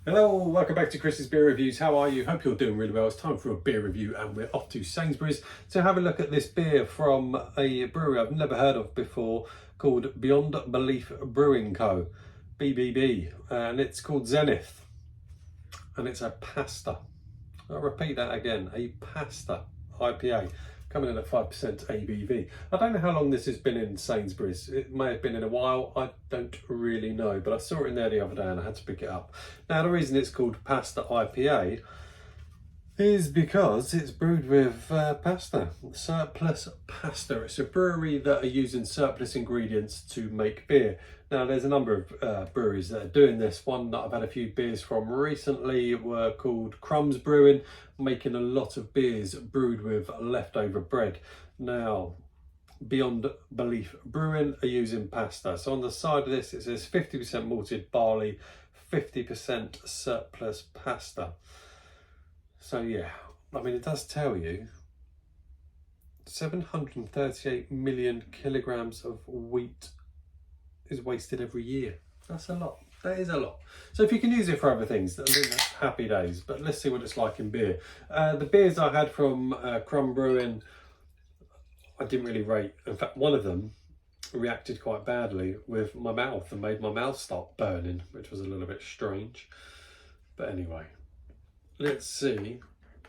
Hello, welcome back to Chris's Beer Reviews. How are you? Hope you're doing really well. It's time for a beer review and we're off to Sainsbury's to have a look at this beer from a brewery I've never heard of before called Beyond Belief Brewing Co. BBB, and it's called Zenith, and it's a pasta. I'll repeat that again, a pasta IPA coming in at 5% ABV. I don't know how long this has been in Sainsbury's. It may have been in a while, I don't really know, but I saw it in there the other day and I had to pick it up. Now the reason it's called pasta IPA is because it's brewed with pasta, surplus pasta. It's a brewery that are using surplus ingredients to make beer. Now there's a number of breweries that are doing this. One that I've had a few beers from recently were called Brewing, making a lot of beers brewed with leftover bread. Now Beyond Belief Brewing are using pasta. So on the side of this it says 50% malted barley, 50% surplus pasta. So yeah, I mean, it does tell you 738 million kilograms of wheat is wasted every year. That's a lot. That is a lot. So if you can use it for other things, I think that's happy days. But let's see what it's like in beer. The beers I had from Crumby Brewing, I didn't really rate. In fact, one of them reacted quite badly with my mouth and made my mouth start burning, which was a little bit strange. But anyway, let's see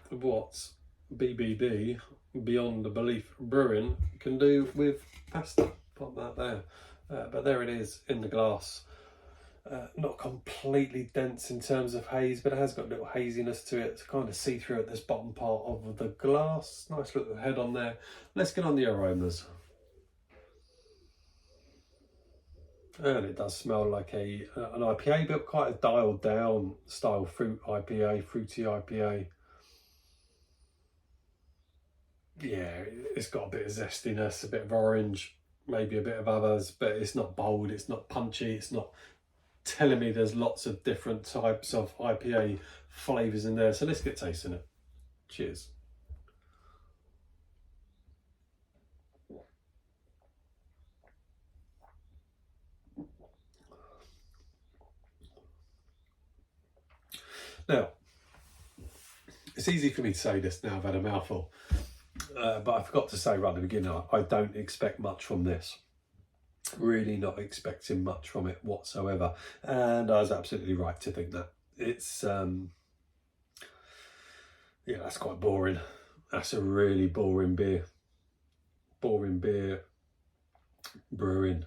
what BBB, Beyond Belief Brewing, can do with pasta. Pop that there. But there it is in the glass. Not completely dense in terms of haze, but it has got a little haziness to it to kind of see through at this bottom part of the glass. Nice little head on there. Let's get on the aromas. And it does smell like an IPA, but quite a dialed down style fruit IPA, fruity IPA. Yeah, it's got a bit of zestiness, a bit of orange, maybe a bit of others, but it's not bold, it's not punchy, it's not telling me there's lots of different types of IPA flavours in there. So let's get tasting it. Cheers. Now, it's easy for me to say this now I've had a mouthful, but I forgot to say right at the beginning, I don't expect much from this. Really not expecting much from it whatsoever. And I was absolutely right to think that. It's, yeah, that's quite boring. That's a really boring beer. Boring beer brewing.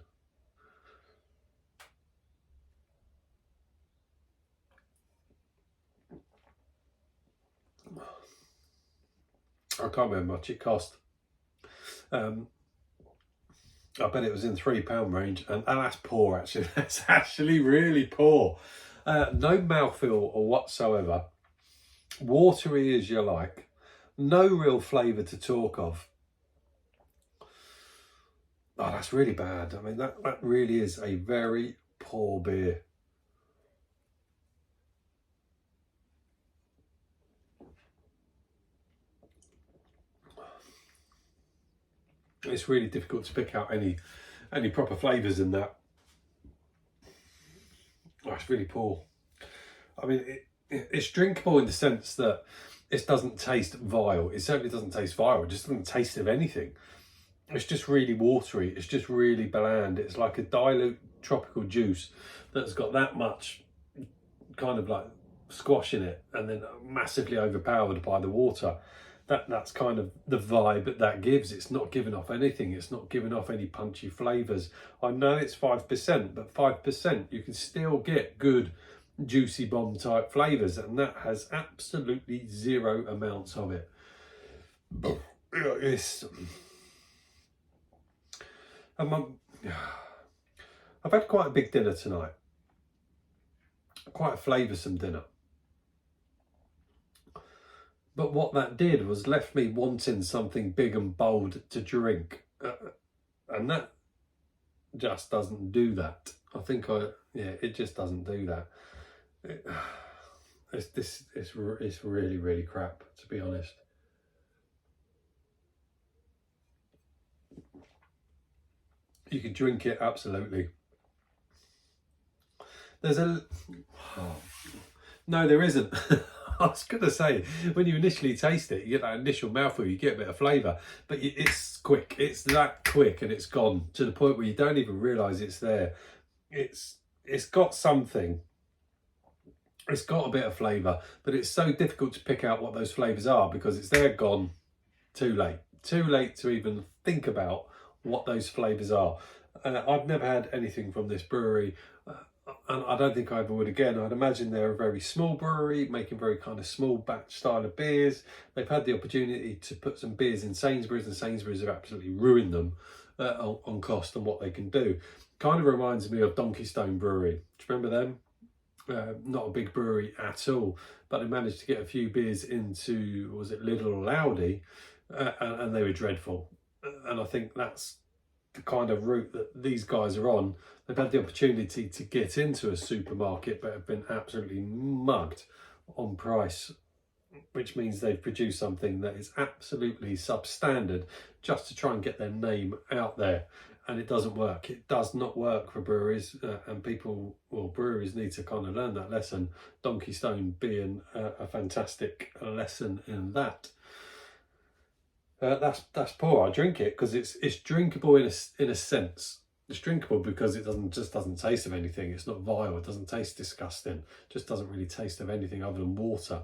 I can't remember how much it cost. I bet it was in £3 range, and that's poor actually. That's actually really poor. No mouthfeel or whatsoever. Watery as you like. No real flavour to talk of. Oh, that's really bad. I mean, that really is a very poor beer. It's really difficult to pick out any proper flavours in that. Oh, it's really poor. I mean, it's drinkable in the sense that it doesn't taste vile. It certainly doesn't taste vile. It just doesn't taste of anything. It's just really watery. It's just really bland. It's like a dilute tropical juice that's got that much kind of like squash in it and then massively overpowered by the water. That's kind of the vibe that gives. It's not giving off anything. It's not giving off any punchy flavours. I know it's 5%, but 5% you can still get good juicy bomb type flavours, and that has absolutely zero amounts of it. It's, I've had quite a big dinner tonight. Quite a flavoursome dinner. But what that did was left me wanting something big and bold to drink. And that just doesn't do that. I think it just doesn't do that. It's really, really crap, to be honest. You can drink it, absolutely. There's a No, there isn't. I was going to say, when you initially taste it, you get that initial mouthful, you get a bit of flavour, but it's quick. It's that quick and it's gone to the point where you don't even realise it's there. It's got something. It's got a bit of flavour, but it's so difficult to pick out what those flavours are because it's there, gone, too late. Too late to even think about what those flavours are. I've never had anything from this brewery, and I don't think I ever would again. I'd imagine they're a very small brewery, making very kind of small batch style of beers. They've had the opportunity to put some beers in Sainsbury's, and Sainsbury's have absolutely ruined them on cost and what they can do. Kind of reminds me of Donkey Stone Brewery. Do you remember them? Not a big brewery at all, but they managed to get a few beers into, was it Lidl or Aldi, and they were dreadful. And I think that's the kind of route that these guys are on. They've had the opportunity to get into a supermarket, but have been absolutely mugged on price, which means they've produced something that is absolutely substandard just to try and get their name out there. And it doesn't work. It does not work for breweries, and people, well, breweries need to kind of learn that lesson. Donkey Stone being a fantastic lesson in that. That's poor. I drink it because it's drinkable in a sense. It's drinkable because it doesn't taste of anything. It's not vile. It doesn't taste disgusting. It just doesn't really taste of anything other than water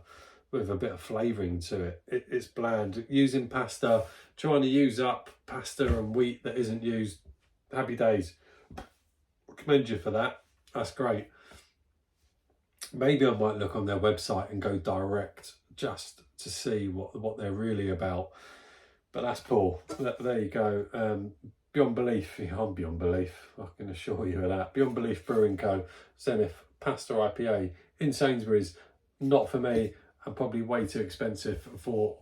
with a bit of flavouring to it. It's bland. Using pasta, trying to use up pasta and wheat that isn't used. Happy days. Commend you for that. That's great. Maybe I might look on their website and go direct just to see what they're really about. But that's poor. There you go. Beyond Belief. I'm Beyond Belief. I can assure you of that. Beyond Belief Brewing Co. Zenith Pasta IPA in Sainsbury's. Not for me, and probably way too expensive for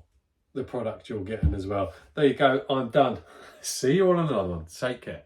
the product you're getting as well. There you go. I'm done. See you all on another one. Take care.